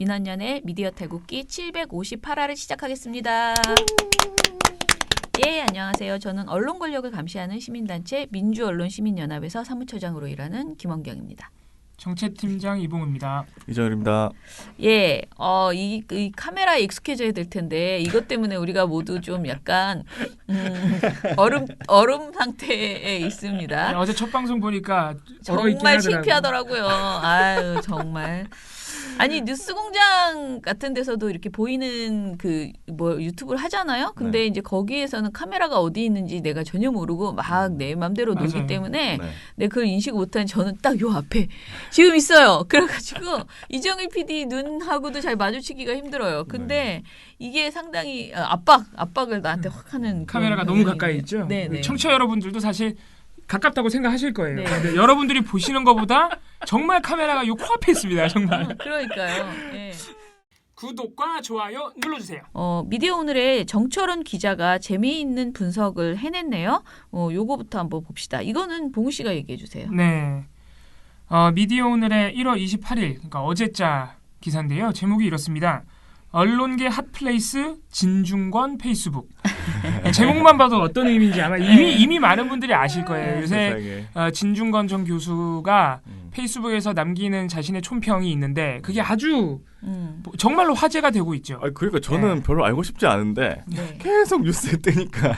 민원연의 미디어 탈곡기 758화를 시작하겠습니다. 예, 안녕하세요. 저는 언론 권력을 감시하는 시민단체 민주언론시민연합에서 사무처장으로 일하는 김원경입니다. 정책팀장 이봉우입니다. 이정일입니다. 예, 이 카메라에 익숙해져야 될 텐데 이것 때문에 우리가 모두 좀 약간 얼음 상태에 있습니다. 네, 어제 첫 방송 보니까 정말 창피하더라고요. 아유 정말. 아니 뉴스공장 같은 데서도 이렇게 보이는 그 뭐 유튜브를 하잖아요. 근데 이제 거기에서는 카메라가 어디 있는지 내가 전혀 모르고 막 내 맘대로 놀기 때문에 내가 그걸 인식 못한 저는 딱 요 앞에 지금 있어요. 그래가지고 이정일 PD 눈하고도 잘 마주치기가 힘들어요. 근데 이게 상당히 압박을 나한테 확 하는 카메라가 너무 가까이 있죠. 네네. 청취자 여러분들도 사실 가깝다고 생각하실 거예요. 네. 근데 여러분들이 보시는 것보다 정말 카메라가 요 코앞에 있습니다. 정말. 그러니까요. 네. 구독과 좋아요 눌러주세요. 미디어 오늘의 정철원 기자가 재미있는 분석을 해냈네요. 요거부터 한번 봅시다. 이거는 봉우 씨가 얘기해 주세요. 네. 미디어 오늘의 1월 28일, 그러니까 어제자 기사인데요. 제목이 이렇습니다. 언론계 핫플레이스 진중권 페이스북. 제목만 봐도 어떤 의미인지 아마 이미 많은 분들이 아실 거예요. 요새 진중권 전 교수가 페이스북에서 남기는 자신의 촌평이 있는데 그게 아주 정말로 화제가 되고 있죠. 그러니까 저는 별로 알고 싶지 않은데 계속 뉴스에 뜨니까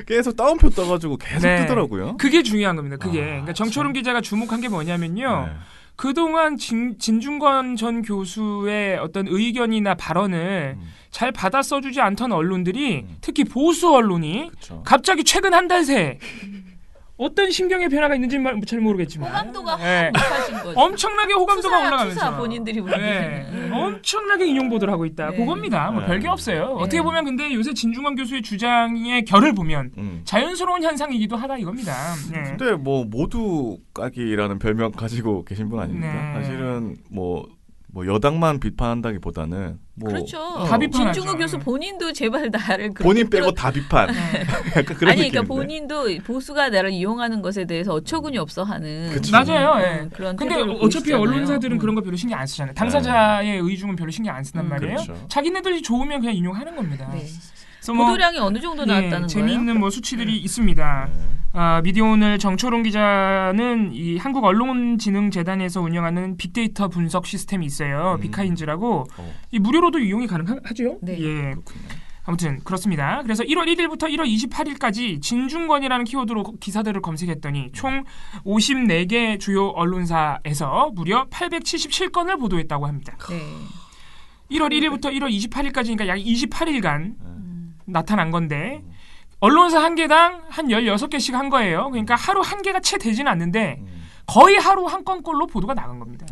계속 따옴표 떠가지고 계속 뜨더라고요. 그게 중요한 겁니다. 그러니까 정철훈 기자가 주목한 게 뭐냐면요. 그동안 진중권 전 교수의 어떤 의견이나 발언을 잘 받아 써주지 않던 언론들이 특히 보수 언론이 갑자기 최근 한 달 새 어떤 심경의 변화가 있는지 잘 모르겠지만 호감도가 확 높아진 거죠. 엄청나게 호감도가 올라가면서 투사 본인들이 엄청나게 인용 보도를 하고 있다. 그겁니다. 뭐 별게 없어요. 어떻게 보면 근데 요새 진중권 교수의 주장의 결을 보면 자연스러운 현상이기도 하다 이겁니다. 근데 뭐 모두 까기라는 별명 가지고 계신 분 아닙니까? 사실은 뭐 여당만 비판한다기보다는 그렇죠. 다 비판하죠. 진중권 교수 본인도 제발 나를 본인 빼고 다 비판. 약간 그런 아니 그러니까 본인도 보수가 나를 이용하는 것에 대해서 어처구니 없어 하는. 맞아요. 그런 근데 어차피 언론사들은 그런 거 별로 신경 안 쓰잖아요. 당사자의 의중은 별로 신경 안 쓴단 말이에요. 자기네들이 좋으면 그냥 인용하는 겁니다. 보도량이 어느 정도 나왔다는 거예요? 재미있는 수치들이 있습니다. 미디어 오늘 정철훈 기자는 이 한국언론진흥재단에서 운영하는 빅데이터 분석 시스템이 있어요. 빅하인즈라고 이 무료로도 이용이 가능하죠. 네. 예. 아무튼 그렇습니다. 그래서 1월 1일부터 1월 28일까지 진중권이라는 키워드로 기사들을 검색했더니 총 54개 주요 언론사에서 무려 877건을 보도했다고 합니다. 네. 1월 1일부터 1월 28일까지니까 약 28일간 나타난 건데 언론사 한 개당 한 16개씩 한 거예요. 그러니까 하루 한 개가 채 되지는 않는데 거의 하루 한 건꼴로 보도가 나간 겁니다.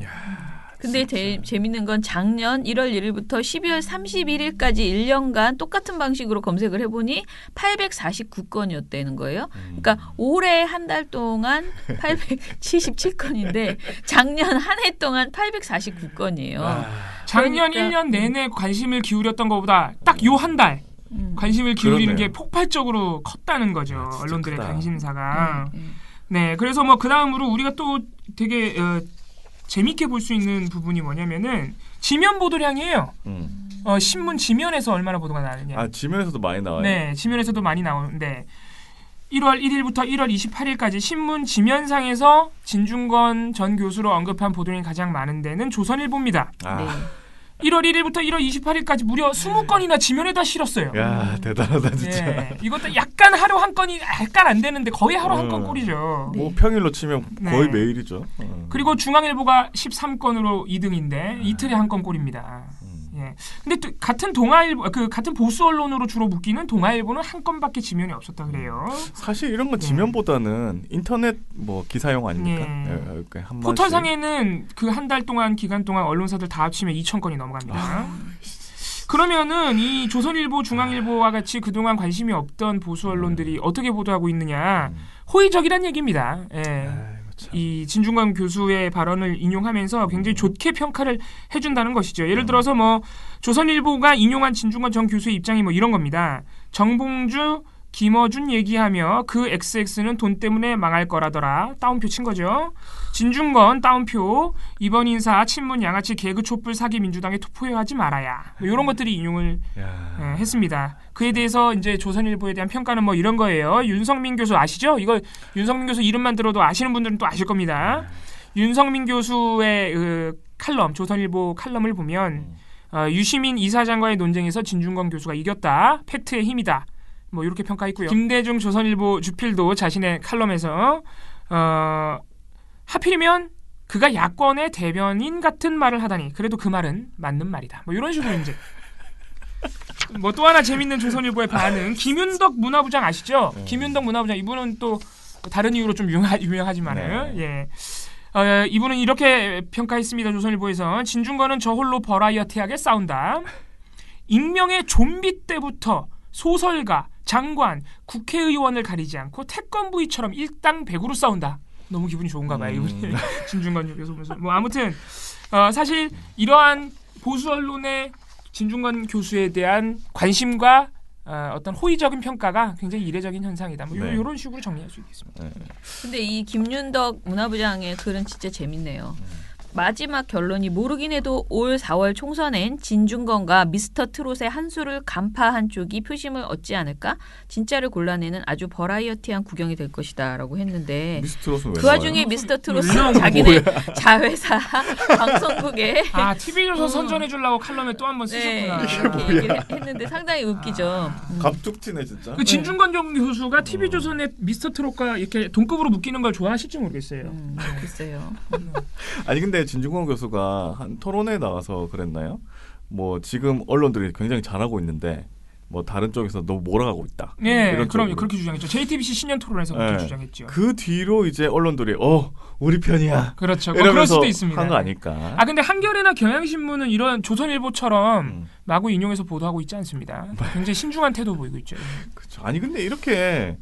근데 재밌는 건 작년 1월 1일부터 12월 31일까지 1년간 똑같은 방식으로 검색을 해보니 849건이었다는 거예요. 그러니까 올해 한 달 동안 877건인데 작년 한 해 동안 849건이에요. 작년 1년 내내 관심을 기울였던 것보다 딱 요 한 달 관심을 기울이는 게 폭발적으로 컸다는 거죠. 언론들의 관심사가. 네, 그래서 뭐 그 다음으로 우리가 또 되게 재밌게 볼 수 있는 부분이 뭐냐면은 지면 보도량이에요. 신문 지면에서 얼마나 보도가 나느냐. 지면에서도 많이 나와요? 네, 지면에서도 많이 나오는데 1월 1일부터 1월 28일까지 신문 지면상에서 진중권 전 교수로 언급한 보도량이 가장 많은 데는 조선일보입니다. 네. 1월 1일부터 1월 28일까지 무려 20건이나 지면에다 실었어요. 야, 대단하다 진짜. 네, 이것도 약간 하루 한 건이 약간 안 되는데 거의 하루 한 건 꼴이죠. 뭐 평일로 치면 거의 매일이죠. 그리고 중앙일보가 13건으로 2등인데 이틀에 한 건 꼴입니다. 예. 근데 또 같은 동아일보 같은 보수 언론으로 주로 묶이는 동아일보는 한 건밖에 지면이 없었다 그래요. 사실 이런 건 지면보다는 인터넷 뭐 기사용 아닙니까? 포털상에는 그 한 달 동안 기간 동안 언론사들 다 합치면 2,000건이 넘어갑니다. 그러면은 이 조선일보, 중앙일보와 같이 그동안 관심이 없던 보수 언론들이 어떻게 보도하고 있느냐? 호의적이란 얘기입니다. 이 진중권 교수의 발언을 인용하면서 굉장히 좋게 평가를 해준다는 것이죠. 예를 들어서 뭐 조선일보가 인용한 진중권 전 교수의 입장이 뭐 이런 겁니다. 정봉주 김어준 얘기하며 그 XX는 돈 때문에 망할 거라더라. 따옴표 친 거죠. 진중권 따옴표 이번 인사 친문 양아치 개그 촛불 사기 민주당에 투표하지 말아야. 뭐 이런 것들이 인용을 했습니다. 그에 대해서 이제 조선일보에 대한 평가는 뭐 이런 거예요. 윤석민 교수 아시죠? 이거 윤석민 교수 이름만 들어도 아시는 분들은 또 아실 겁니다. 윤석민 교수의 그 칼럼, 조선일보 칼럼을 보면 유시민 이사장과의 논쟁에서 진중권 교수가 이겼다. 팩트의 힘이다. 뭐 이렇게 평가했고요. 김대중 조선일보 주필도 자신의 칼럼에서 하필이면 그가 야권의 대변인 같은 말을 하다니 그래도 그 말은 맞는 말이다. 뭐 이런 식으로 이제 뭐 또 하나 재밌는 조선일보의 반응. 김윤덕 문화부장 아시죠? 김윤덕 문화부장 이분은 또 다른 이유로 좀 유명하지만은 예. 이분은 이렇게 평가했습니다. 조선일보에서 진중권은 저홀로 버라이어티하게 싸운다. 익명의 좀비 때부터 소설가, 장관, 국회의원을 가리지 않고 태권부위처럼 일당백으로 싸운다. 너무 기분이 좋은가 봐요. 이분이 진중권 교수 보면서. 뭐 아무튼 사실 이러한 보수 언론의 진중권 교수에 대한 관심과 어떤 호의적인 평가가 굉장히 이례적인 현상이다. 뭐 이런 식으로 정리할 수 있겠습니다. 근데 이 김윤덕 문화부장의 글은 진짜 재밌네요. 마지막 결론이 모르긴 해도 올 4월 총선엔 진중권과 미스터 트롯의 한 수를 간파한 쪽이 표심을 얻지 않을까? 진짜를 골라내는 아주 버라이어티한 구경이 될 것이다 라고 했는데 그 와중에 미스터 트롯은 자기네 자회사 방송국에 TV조선 선전해 주려고 칼럼에 또 한 번 쓰셨구나. 이렇게 얘기를 했는데 상당히 웃기죠. 갑툭튀네 진짜. 그 진중권 교수가 TV조선의 미스터 트롯과 이렇게 동급으로 묶이는 걸 좋아하실지 모르겠어요. 글쎄요. 아니 근데 진중권 교수가 한 토론회에 나가서 그랬나요? 뭐 지금 언론들이 굉장히 잘하고 있는데 뭐 다른 쪽에서 너무 몰아가고 있다. 네, 그럼요. 그렇게 주장했죠. JTBC 신년 토론에서 그렇게 주장했죠. 그 뒤로 이제 언론들이 우리 편이야. 그렇죠. 그럴 수도 있습니다. 한 거 아닐까. 근데 한겨레나 경향신문은 이런 조선일보처럼 마구 인용해서 보도하고 있지 않습니다. 굉장히 신중한 태도 보이고 있죠. 그렇죠. 아니 근데 이렇게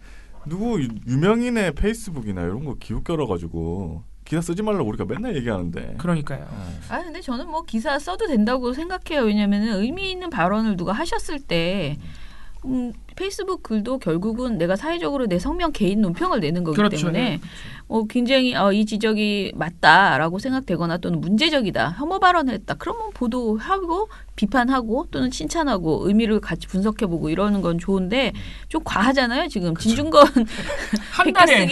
누구 유명인의 페이스북이나 이런 거 기웃겨뤄가지고 기사 쓰지 말라고 우리가 맨날 얘기하는데. 그러니까요. 근데 저는 뭐 기사 써도 된다고 생각해요. 왜냐면은 의미 있는 발언을 누가 하셨을 때 페이스북 글도 결국은 내가 사회적으로 내 성명 개인 논평을 내는 거기 때문에 굉장히 이 지적이 맞다라고 생각되거나 또는 문제적이다, 혐오 발언을 했다. 그러면 보도하고 비판하고 또는 칭찬하고 의미를 같이 분석해보고 이러는 건 좋은데 좀 과하잖아요. 지금 그쵸. 진중권 한 달에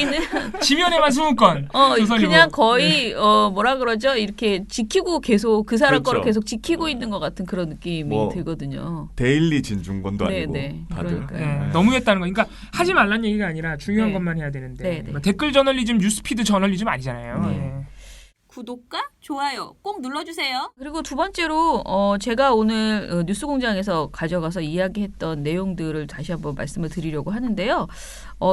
지면에만 20건. 그냥 거의 뭐라 그러죠? 이렇게 지키고 계속 그 사람 그렇죠. 거를 계속 지키고 있는 것 같은 그런 느낌이 들거든요. 데일리 진중권도 아니고 다들. 너무했다는 거. 그러니까 하지 말란 얘기가 아니라 중요한 것만 해야 되는데 댓글 저널리즘, 뉴스피드 저널리즘 아니잖아요. 구독과 좋아요 꼭 눌러주세요. 그리고 두 번째로 제가 오늘 뉴스공장에서 가져가서 이야기했던 내용들을 다시 한번 말씀을 드리려고 하는데요.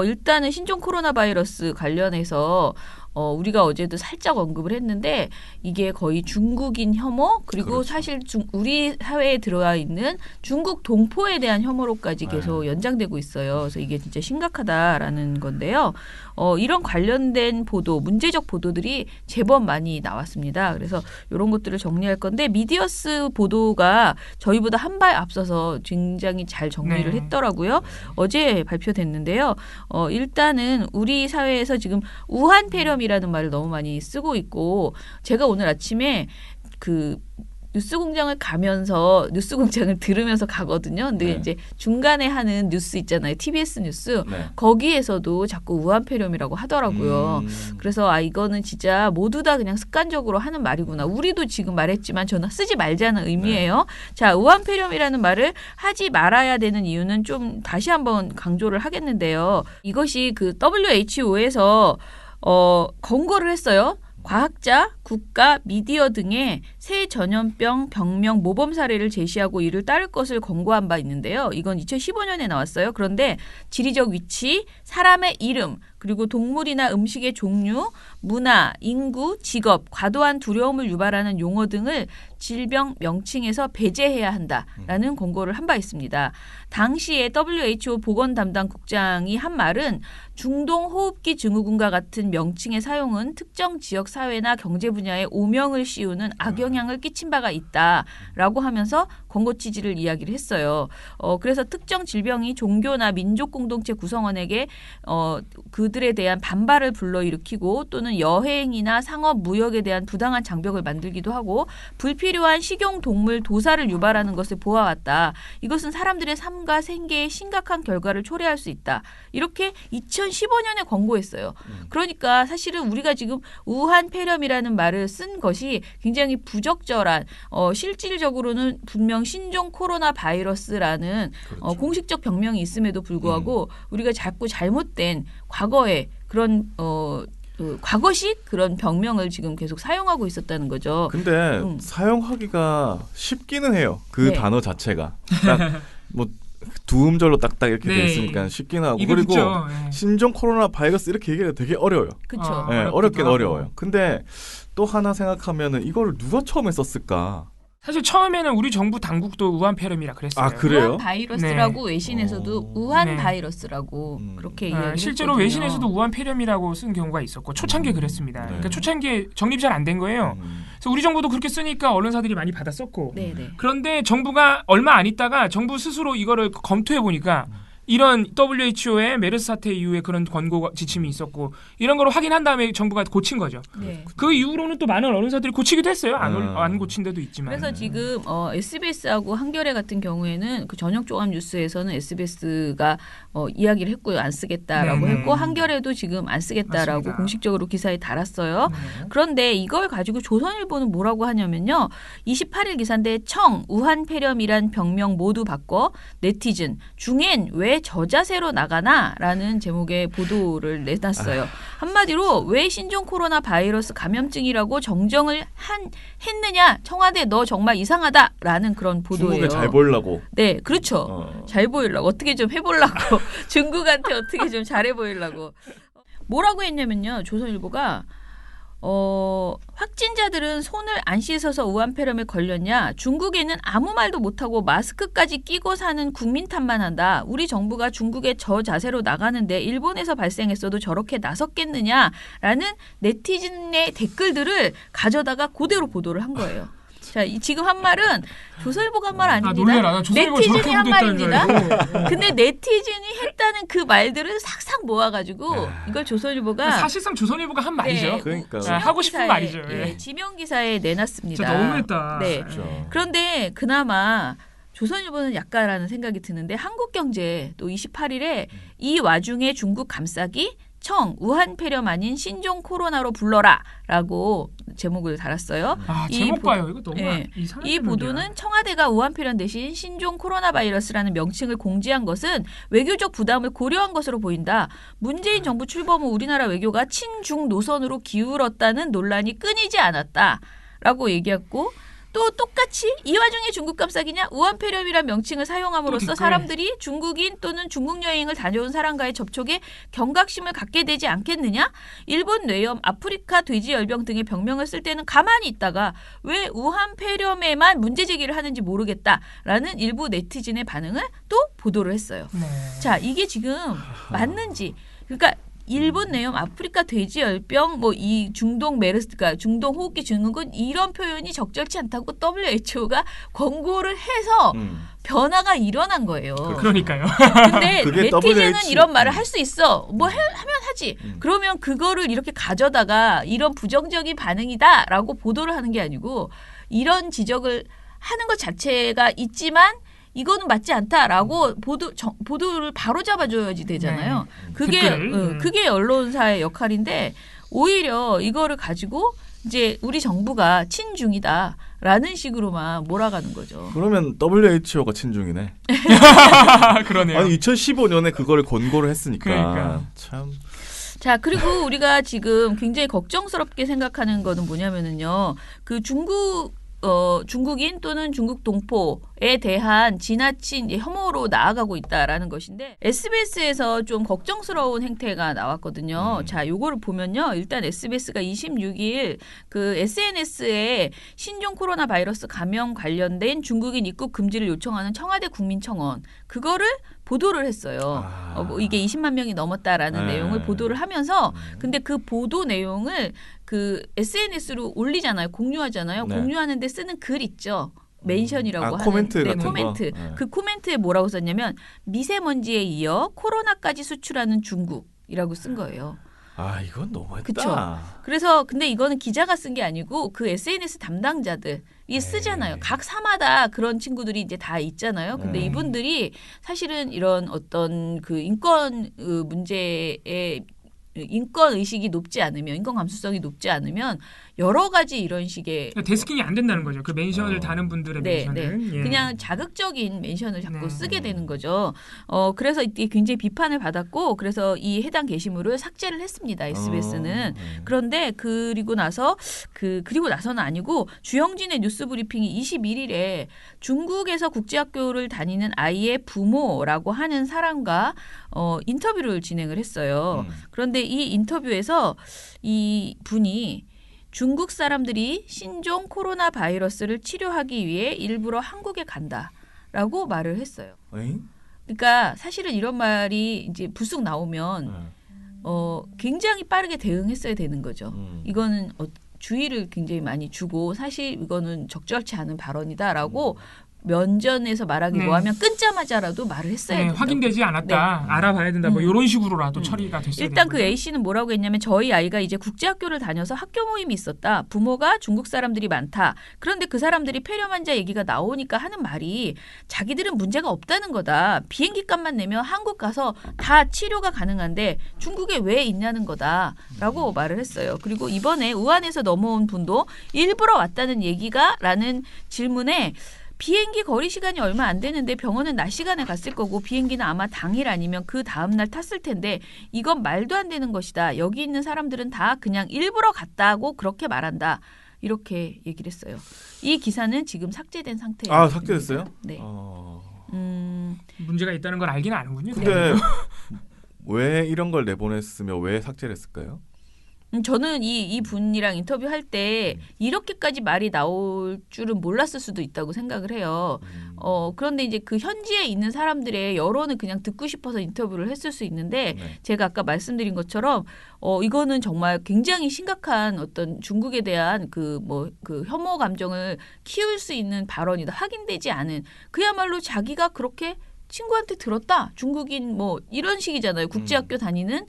일단은 신종 코로나 바이러스 관련해서 우리가 어제도 살짝 언급을 했는데 이게 거의 중국인 혐오 그리고 그렇죠. 사실 우리 사회에 들어와 있는 중국 동포에 대한 혐오로까지 계속 연장되고 있어요. 그래서 이게 진짜 심각하다라는 건데요. 이런 관련된 보도, 문제적 보도들이 제법 많이 나왔습니다. 그래서 이런 것들을 정리할 건데 미디어스 보도가 저희보다 한 발 앞서서 굉장히 잘 정리를 했더라고요. 어제 발표됐는데요. 일단은 우리 사회에서 지금 우한 폐렴이라는 말을 너무 많이 쓰고 있고 제가 오늘 아침에 뉴스공장을 가면서 뉴스공장을 들으면서 가거든요. 근데 이제 중간에 하는 뉴스 있잖아요. TBS 뉴스. 거기에서도 자꾸 우한폐렴이라고 하더라고요. 그래서 이거는 진짜 모두 다 그냥 습관적으로 하는 말이구나. 우리도 지금 말했지만 저는 쓰지 말자는 의미예요. 자, 우한폐렴이라는 말을 하지 말아야 되는 이유는 좀 다시 한번 강조를 하겠는데요. 이것이 WHO에서 권고를 했어요. 과학자, 국가, 미디어 등의 새 전염병, 병명, 모범 사례를 제시하고 이를 따를 것을 권고한 바 있는데요. 이건 2015년에 나왔어요. 그런데 지리적 위치, 사람의 이름, 그리고 동물이나 음식의 종류, 문화, 인구, 직업, 과도한 두려움을 유발하는 용어 등을 질병 명칭에서 배제해야 한다라는 권고를 한 바 있습니다. 당시에 WHO 보건 담당 국장이 한 말은 중동 호흡기 증후군과 같은 명칭의 사용은 특정 지역 사회나 경제 분야에 오명을 씌우는 악영향을 끼친 바가 있다라고 하면서 권고 취지를 이야기를 했어요. 그래서 특정 질병이 종교나 민족 공동체 구성원에게 그들에 대한 반발을 불러일으키고 또는 여행이나 상업 무역에 대한 부당한 장벽을 만들기도 하고 불필요한 식용 동물 도사를 유발하는 것을 보아왔다. 이것은 사람들의 삶과 생계에 심각한 결과를 초래할 수 있다. 이렇게 2015년에 권고했어요. 그러니까 사실은 우리가 지금 우한 폐렴이라는 말을 쓴 것이 굉장히 부적절한 실질적으로는 분명 신종 코로나 바이러스라는 그렇죠. 공식적 병명이 있음에도 불구하고 우리가 자꾸 잘못된 과거의 그런 과거식 그런 병명을 지금 계속 사용하고 있었다는 거죠. 근데 사용하기가 쉽기는 해요. 그 네. 단어 자체가 딱 뭐 두 음절로 딱딱 이렇게 돼 네. 있으니까 쉽긴 하고 입에 그리고 붙죠. 네. 신종 코로나 바이러스 이렇게 얘기가 되게 어려워요. 그렇죠. 네, 어렵기도 어렵긴 하고. 어려워요. 근데 또 하나 생각하면은 이거를 누가 처음에 썼을까? 사실 처음에는 우리 정부 당국도 우한 폐렴이라 그랬어요. 아, 그래요? 우한 바이러스라고 외신에서도 우한 네. 바이러스라고 그렇게 이야기를 실제로 했거든요. 외신에서도 우한 폐렴이라고 쓴 경우가 있었고 초창기에 그랬습니다. 네. 그러니까 초창기에 정립이 잘 안 된 거예요. 그래서 우리 정부도 그렇게 쓰니까 언론사들이 많이 받았었고 네네. 그런데 정부가 얼마 안 있다가 정부 스스로 이거를 검토해 보니까 이런 WHO의 메르스 사태 이후에 그런 권고 지침이 있었고 이런 걸 확인한 다음에 정부가 고친 거죠. 네. 그 이후로는 또 많은 언론사들이 고치기도 했어요. 안 고친 데도 있지만. 그래서 지금 SBS하고 한겨레 같은 경우에는 그 저녁 종합 뉴스에서는 SBS가 이야기를 했고요. 안 쓰겠다라고 네네. 했고 한겨레도 지금 안 쓰겠다라고 맞습니다. 공식적으로 기사에 달았어요. 네. 그런데 이걸 가지고 조선일보는 뭐라고 하냐면요. 28일 기사인데 청, 우한 폐렴이란 병명 모두 바꿔 네티즌 중엔 왜 저자세로 나가나라는 제목의 보도를 내놨어요. 한마디로 왜 신종 코로나 바이러스 감염증이라고 정정을 했느냐 청와대 너 정말 이상하다라는 그런 보도예요. 중국에 잘 보이려고. 네, 그렇죠. 잘 보이려고 어떻게 좀 해보려고 중국한테 어떻게 좀 잘해 보이려고 뭐라고 했냐면요. 조선일보가 확진자들은 손을 안 씻어서 우한폐렴에 걸렸냐? 중국에는 아무 말도 못하고 마스크까지 끼고 사는 국민 탓만 한다. 우리 정부가 중국에 저 자세로 나가는데 일본에서 발생했어도 저렇게 나섰겠느냐라는 네티즌의 댓글들을 가져다가 그대로 보도를 한 거예요. 자, 지금 한 말은 조선일보가 한 말 아닙니다. 놀래라. 나 조선일보 네티즌이 저렇게 한 보도했다는 줄 말입니다. 알고. 근데 네티즌이 했다는 그 말들을 싹싹 모아가지고 이걸 조선일보가 사실상 조선일보가 한 말이죠. 네, 그러니까. 지명 하고 싶은 기사에, 말이죠. 예, 예. 지명 기사에 내놨습니다. 진짜 너무했다. 네. 그렇죠. 그런데 그나마 조선일보는 약간라는 생각이 드는데 한국경제 또 28일에 이 와중에 중국 감싸기 청 우한 폐렴 아닌 신종 코로나로 불러라라고 제목을 달았어요. 아, 이 제목 보- 봐요. 이거 너무 예. 이상한 이 제목이야. 보도는 청와대가 우한폐렴 대신 신종 코로나 바이러스라는 명칭을 공지한 것은 외교적 부담을 고려한 것으로 보인다. 문재인 정부 출범 후 우리나라 외교가 친중 노선으로 기울었다는 논란이 끊이지 않았다라고 얘기했고 또 똑같이 이 와중에 중국 감싸기냐 우한폐렴이란 명칭을 사용함으로써 댓글. 사람들이 중국인 또는 중국 여행을 다녀온 사람과의 접촉에 경각심을 갖게 되지 않겠느냐? 일본 뇌염, 아프리카 돼지열병 등의 병명을 쓸 때는 가만히 있다가 왜 우한폐렴에만 문제 제기를 하는지 모르겠다라는 일부 네티즌의 반응을 또 보도를 했어요. 네. 자, 이게 지금 맞는지 그러니까 일본 뇌염, 아프리카 돼지열병, 뭐 이 중동 메르스, 그러니까 중동 호흡기 증후군 이런 표현이 적절치 않다고 WHO가 권고를 해서 변화가 일어난 거예요. 그러니까요. 근데 그게 네티즌은 WHO. 이런 말을 할 수 있어. 뭐 하면 하지. 그러면 그거를 이렇게 가져다가 이런 부정적인 반응이다라고 보도를 하는 게 아니고 이런 지적을 하는 것 자체가 있지만 이거는 맞지 않다라고 보도를 바로 잡아줘야지 되잖아요. 그게 댓글을. 그게 언론사의 역할인데 오히려 이거를 가지고 이제 우리 정부가 친중이다라는 식으로만 몰아가는 거죠. 그러면 WHO가 친중이네. 그러네요. 아니 2015년에 그거를 권고를 했으니까 그러니까. 참. 자, 그리고 우리가 지금 굉장히 걱정스럽게 생각하는 거는 뭐냐면은요. 그 중국인 또는 중국 동포 대한 지나친 혐오로 나아가고 있다라는 것인데 SBS에서 좀 걱정스러운 행태가 나왔거든요. 자, 요거를 보면요. 일단 SBS가 26일 그 SNS에 신종 코로나 바이러스 감염 관련된 중국인 입국 금지를 요청하는 청와대 국민청원 그거를 보도를 했어요. 뭐 이게 20만 명이 넘었다라는 내용을 보도를 하면서 근데 그 보도 내용을 그 SNS로 올리잖아요. 공유하잖아요. 네. 공유하는데 쓰는 글 있죠. 멘션이라고 하는 코멘트 같은 코멘트. 거? 네. 그 코멘트에 뭐라고 썼냐면 미세먼지에 이어 코로나까지 수출하는 중국이라고 쓴 거예요. 이건 너무했다. 그쵸. 그래서 근데 이거는 기자가 쓴 게 아니고 그 SNS 담당자들이 쓰잖아요. 각 사마다 그런 친구들이 이제 다 있잖아요. 근데 이분들이 사실은 이런 어떤 그 인권 문제에 인권 의식이 높지 않으면 인권 감수성이 높지 않으면 여러 가지 이런 식의 데스킹이 안 된다는 거죠. 그 멘션을 다는 분들의 멘션을 예. 그냥 자극적인 멘션을 자꾸 네. 쓰게 되는 거죠. 그래서 이때 굉장히 비판을 받았고 그래서 이 해당 게시물을 삭제를 했습니다. SBS는. 그런데 그리고 나서는 아니고 주영진의 뉴스 브리핑이 21일에 중국에서 국제학교를 다니는 아이의 부모라고 하는 사람과 인터뷰를 진행을 했어요. 그런데 이 인터뷰에서 이 분이 중국 사람들이 신종 코로나 바이러스를 치료하기 위해 일부러 한국에 간다라고 말을 했어요. 그러니까 사실은 이런 말이 이제 불쑥 나오면 굉장히 빠르게 대응했어야 되는 거죠. 이거는 주의를 굉장히 많이 주고 사실 이거는 적절치 않은 발언이다라고 면전에서 말하기 뭐하면 끊자마자라도 말을 했어야 된다. 확인되지 않았다. 알아봐야 된다. 뭐 이런 식으로라도 처리가 됐어야 일단 그 되는 A 씨는 뭐라고 했냐면 저희 아이가 이제 국제학교를 다녀서 학교 모임이 있었다. 부모가 중국 사람들이 많다. 그런데 그 사람들이 폐렴 환자 얘기가 나오니까 하는 말이 자기들은 문제가 없다는 거다. 비행기 값만 내면 한국 가서 다 치료가 가능한데 중국에 왜 있냐는 거다라고 말을 했어요. 그리고 이번에 우한에서 넘어온 분도 일부러 왔다는 얘기가라는 질문에 비행기 거리 시간이 얼마 안 되는데 병원은 낮 시간에 갔을 거고 비행기는 아마 당일 아니면 그 다음 날 탔을 텐데 이건 말도 안 되는 것이다. 여기 있는 사람들은 다 그냥 일부러 갔다고 그렇게 말한다. 이렇게 얘기를 했어요. 이 기사는 지금 삭제된 상태예요. 삭제됐어요? 네. 문제가 있다는 걸 알긴 아는군요. 근데 왜 이런 걸 내보냈으며 왜 삭제를 했을까요? 저는 이 분이랑 인터뷰할 때 이렇게까지 말이 나올 줄은 몰랐을 수도 있다고 생각을 해요. 그런데 이제 그 현지에 있는 사람들의 여론을 그냥 듣고 싶어서 인터뷰를 했을 수 있는데 제가 아까 말씀드린 것처럼 이거는 정말 굉장히 심각한 어떤 중국에 대한 그 혐오 감정을 키울 수 있는 발언이다. 확인되지 않은 그야말로 자기가 그렇게 친구한테 들었다. 중국인 이런 식이잖아요. 국제학교 다니는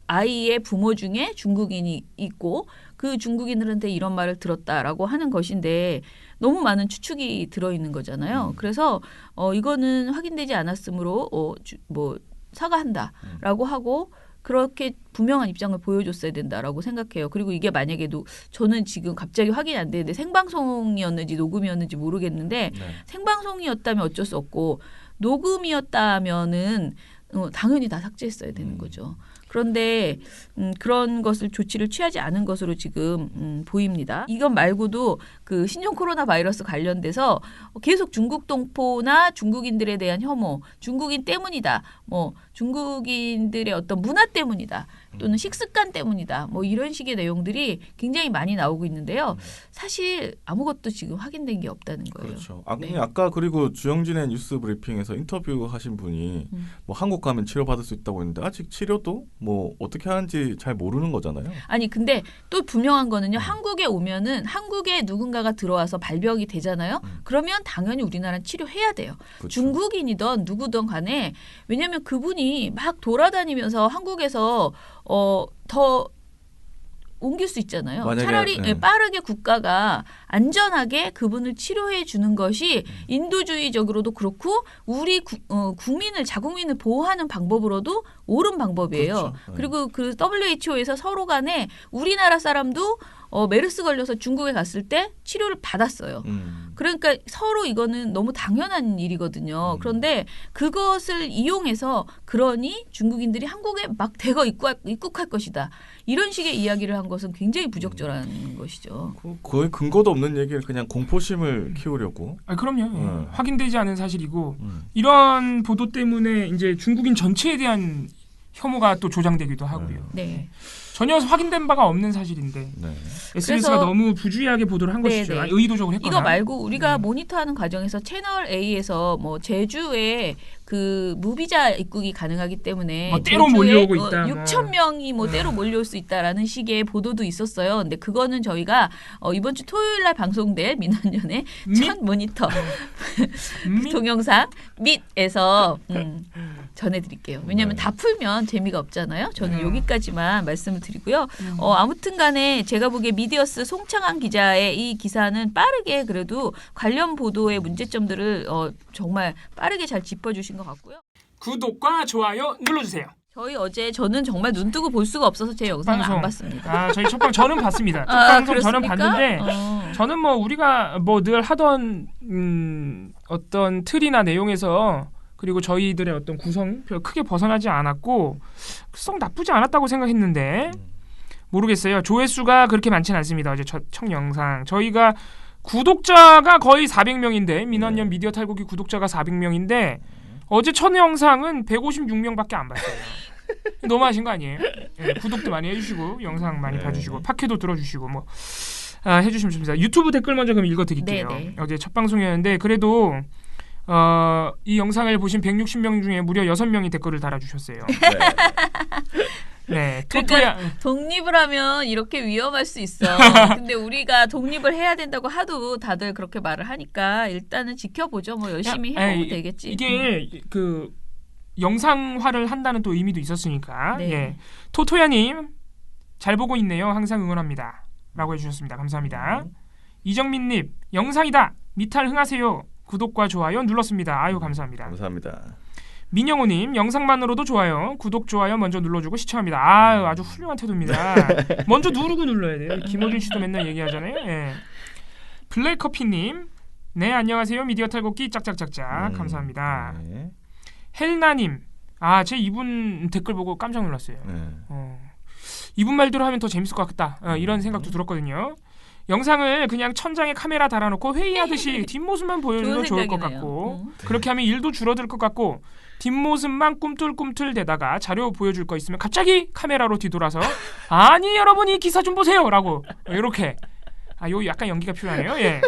아이의 부모 중에 중국인이 있고 그 중국인들한테 이런 말을 들었다라고 하는 것인데 너무 많은 추측이 들어있는 거잖아요. 그래서 이거는 확인되지 않았으므로 사과한다라고 하고 그렇게 분명한 입장을 보여줬어야 된다라고 생각해요. 그리고 이게 만약에도 저는 지금 갑자기 확인이 안 되는데 생방송이었는지 녹음이었는지 모르겠는데 생방송이었다면 어쩔 수 없고 녹음이었다면은 당연히 다 삭제했어야 되는 거죠. 그런데 그런 것을 조치를 취하지 않은 것으로 지금 보입니다. 이것 말고도 그 신종 코로나 바이러스 관련돼서 계속 중국 동포나 중국인들에 대한 혐오, 중국인 때문이다, 중국인들의 어떤 문화 때문이다, 또는 식습관 때문이다, 이런 식의 내용들이 굉장히 많이 나오고 있는데요. 사실 아무것도 지금 확인된 게 없다는 거예요. 그렇죠. 아까 그리고 주영진의 뉴스 브리핑에서 인터뷰하신 분이 한국 가면 치료받을 수 있다고 했는데 아직 치료도 어떻게 하는지 잘 모르는 거잖아요. 아니 근데 또 분명한 거는요. 한국에 오면은 한국에 누군가가 들어와서 발병이 되잖아요. 그러면 당연히 우리나라는 치료해야 돼요. 그렇죠. 중국인이든 누구든 간에 왜냐하면 그분이 막 돌아다니면서 한국에서 더 옮길 수 있잖아요. 차라리 빠르게 국가가 안전하게 그분을 치료해 주는 것이 인도주의적으로도 그렇고 우리 국민을 자국민을 보호하는 방법으로도 옳은 방법이에요. 그렇죠. 그리고 그 WHO에서 서로 간에 우리나라 사람도 메르스 걸려서 중국에 갔을 때 치료를 받았어요. 그러니까 서로 이거는 너무 당연한 일이거든요. 그런데 그것을 이용해서 그러니 중국인들이 한국에 막 대거 입국할 것이다. 이런 식의 이야기를 한 것은 굉장히 부적절한 것이죠. 거의 근거도 없는 얘기를 그냥 공포심을 키우려고. 그럼요. 확인되지 않은 사실이고 이런 보도 때문에 이제 중국인 전체에 대한 혐오가 또 조장되기도 하고요. 네. 전혀 확인된 바가 없는 사실인데 네. SNS가 너무 부주의하게 보도를 한 것이죠. 의도적으로 했거나. 이거 말고 우리가 모니터하는 과정에서 채널 A에서 뭐 제주에 그 무비자 입국이 가능하기 때문에 뭐 때로 몰려오고 있다. 6천 명이 뭐 때로 몰려올 수 있다라는 식의 보도도 있었어요. 근데 그거는 저희가 이번 주 토요일 날 방송될 민원연의 첫 모니터 동영상 밋에서 전해드릴게요. 왜냐하면 다 풀면 재미가 없잖아요. 저는 여기까지만 말씀을 드리고요. 아무튼 간에 제가 보기에 미디어스 송창한 기자의 이 기사는 빠르게 그래도 관련 보도의 문제점들을 정말 빠르게 잘 짚어주신 것 같고요. 구독과 좋아요 눌러주세요. 저는 정말 눈 뜨고 볼 수가 없어서 제 영상을 안 봤습니다. 저희 첫 방송 저는 봤습니다. 첫 방송 저는 그렇습니까? 봤는데 저는 뭐 우리가 뭐 늘 하던 어떤 틀이나 내용에서 그리고 저희들의 어떤 구성 별 크게 벗어나지 않았고 썩 나쁘지 않았다고 생각했는데 모르겠어요. 조회수가 그렇게 많지는 않습니다. 어제 첫 영상 저희가 구독자가 거의 400명인데 민원연 미디어 탈곡이 구독자가 400명인데 어제 첫 영상은 156명밖에 안 봤어요. 너무하신 거 아니에요? 네, 구독도 많이 해주시고 영상 많이 봐주시고 팟캐도 들어주시고 뭐 해주시면 좋습니다. 유튜브 댓글 먼저 그럼 읽어드릴게요. 네네. 어제 첫 방송이었는데 그래도 이 영상을 보신 160명 중에 무려 6명이 댓글을 달아주셨어요. 네, 그러니까 독립을 하면 이렇게 위험할 수 있어. 근데 우리가 독립을 해야 된다고 하도 다들 그렇게 말을 하니까 일단은 지켜보죠. 뭐 열심히 해보면 되겠지. 이게 그 영상화를 한다는 또 의미도 있었으니까. 네. 예. 토토야님 잘 보고 있네요. 항상 응원합니다. 라고 해주셨습니다. 감사합니다. 이정민님 영상이다. 미탈 흥하세요. 구독과 좋아요 눌렀습니다. 아유 감사합니다. 감사합니다. 민영호님 영상만으로도 좋아요. 구독 좋아요 먼저 눌러주고 시청합니다. 아주 훌륭한 태도입니다. 먼저 누르고 눌러야 돼요. 김어준 씨도 맨날 얘기하잖아요. 예. 블랙커피님 네 안녕하세요. 미디어 탈곡기 짝짝짝짝 감사합니다. 네. 헬나님 제 이분 댓글 보고 깜짝 놀랐어요. 네. 이분 말대로 하면 더 재밌을 것 같다. 이런 생각도 들었거든요. 영상을 그냥 천장에 카메라 달아놓고 회의하듯이 뒷모습만 보여줘도 좋을 것 같고 그렇게 하면 일도 줄어들 것 같고 뒷모습만 꿈틀꿈틀 대다가 자료 보여줄 거 있으면 갑자기 카메라로 뒤돌아서 아니 여러분 이 기사 좀 보세요 라고 이렇게 요 약간 연기가 필요하네요. 예.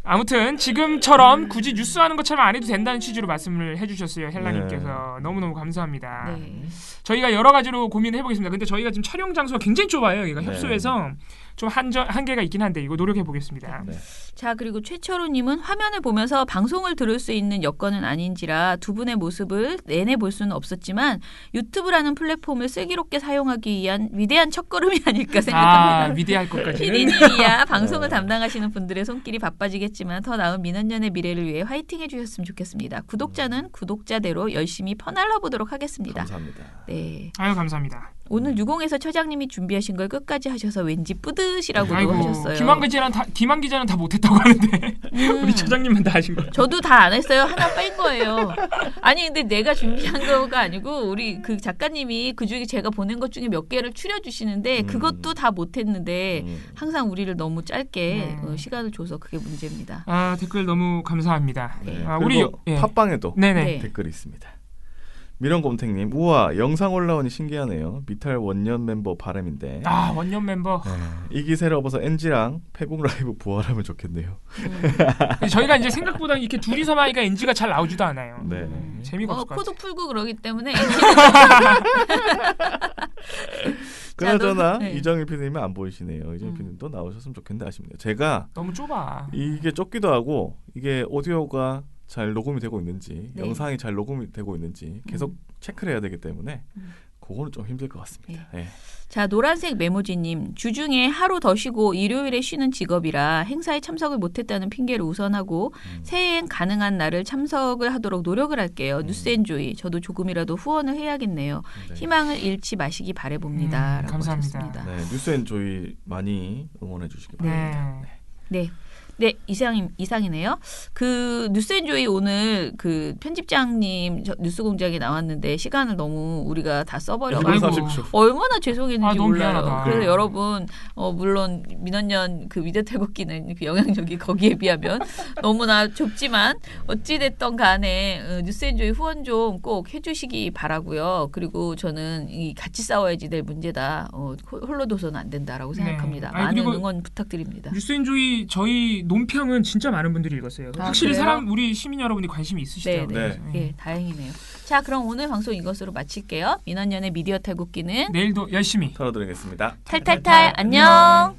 아무튼 지금처럼 굳이 뉴스하는 것처럼 안 해도 된다는 취지로 말씀을 해주셨어요. 헬라님께서 너무너무 감사합니다. 네. 저희가 여러 가지로 고민해보겠습니다. 근데 저희가 지금 촬영 장소가 굉장히 좁아요. 여기가 협소해서 좀 한계가 있긴 한데 이거 노력해보겠습니다. 네. 자 그리고 최철우님은 화면을 보면서 방송을 들을 수 있는 여건은 아닌지라 두 분의 모습을 내내 볼 수는 없었지만 유튜브라는 플랫폼을 슬기롭게 사용하기 위한 위대한 첫걸음이 아닐까 생각합니다. 위대할 것까지는. PD님이야 방송을 담당하시는 분들의 손길이 바빠지겠지만 더 나은 민원연의 미래를 위해 화이팅 해주셨으면 좋겠습니다. 구독자는 구독자대로 열심히 퍼날러 보도록 하겠습니다. 감사합니다. 네. 아유 감사합니다. 오늘 유공에서 처장님이 준비하신 걸 끝까지 하셔서 왠지 뿌듯이라고도 하셨어요. 김한 기자는 다 못했다고 하는데 우리 처장님만 다 하신 거예요. 저도 다 안 했어요. 하나 뺀 거예요. 아니 근데 내가 준비한 거가 아니고 우리 그 작가님이 그중에 제가 보낸 것 중에 몇 개를 추려주시는데 그것도 다 못했는데 항상 우리를 너무 짧게 시간을 줘서 그게 문제입니다. 댓글 너무 감사합니다. 네. 우리 팟빵에도 네네. 댓글이 있습니다. 미련곰탱님 우와 영상 올라오니 신기하네요. 미탈 원년 멤버 바람인데 원년 멤버 이 기세를 업어서 NG랑 패국 라이브 부활하면 좋겠네요. 저희가 이제 생각보다 이렇게 둘이서 하니까 NG가 잘 나오지도 않아요. 네. 재미가 없을 것 코도 같아요. 풀고 그러기 때문에 그나저나 네. 이정일 PD님은 안 보이시네요. 이정일 PD님도 나오셨으면 좋겠는데 아쉽네요. 제가 너무 좁아. 이게 좁기도 하고 이게 오디오가 잘 녹음이 되고 있는지 영상이 잘 녹음이 되고 있는지 계속 체크를 해야 되기 때문에 그거는 좀 힘들 것 같습니다. 네. 자 노란색 메모지님 주중에 하루 더 쉬고 일요일에 쉬는 직업이라 행사에 참석을 못했다는 핑계를 우선하고 새해엔 가능한 날을 참석을 하도록 노력을 할게요. 뉴스엔조이 저도 조금이라도 후원을 해야겠네요. 네. 희망을 잃지 마시기 바라봅니다. 라고 감사합니다. 하셨습니다. 네, 뉴스엔조이 많이 응원해 주시기 바랍니다. 네. 네, 이상이네요. 그 뉴스엔조이 오늘 그 편집장님 뉴스공장에 나왔는데 시간을 너무 우리가 다 써버려가지고 아이고. 얼마나 죄송했는지 너무 몰라요. 미안하다. 그래서 여러분 물론 민원년 그 미디어 탈곡기는 그 영향력이 거기에 비하면 너무나 좁지만 어찌됐던 간에 뉴스엔조이 후원 좀 꼭 해주시기 바라고요. 그리고 저는 이 같이 싸워야지 될 문제다. 홀로 둬서는 안 된다라고 생각합니다. 아니, 많은 그리고 응원 부탁드립니다. 뉴스엔조이 저희 논평은 진짜 많은 분들이 읽었어요. 아, 확실히 그래요? 우리 시민 여러분이 관심이 있으시더라고요. 네, 그래서, 예, 다행이네요. 자, 그럼 오늘 방송 이것으로 마칠게요. 민원년의 미디어 탈곡기는 내일도 열심히 털어드리겠습니다. 탈탈탈 안녕.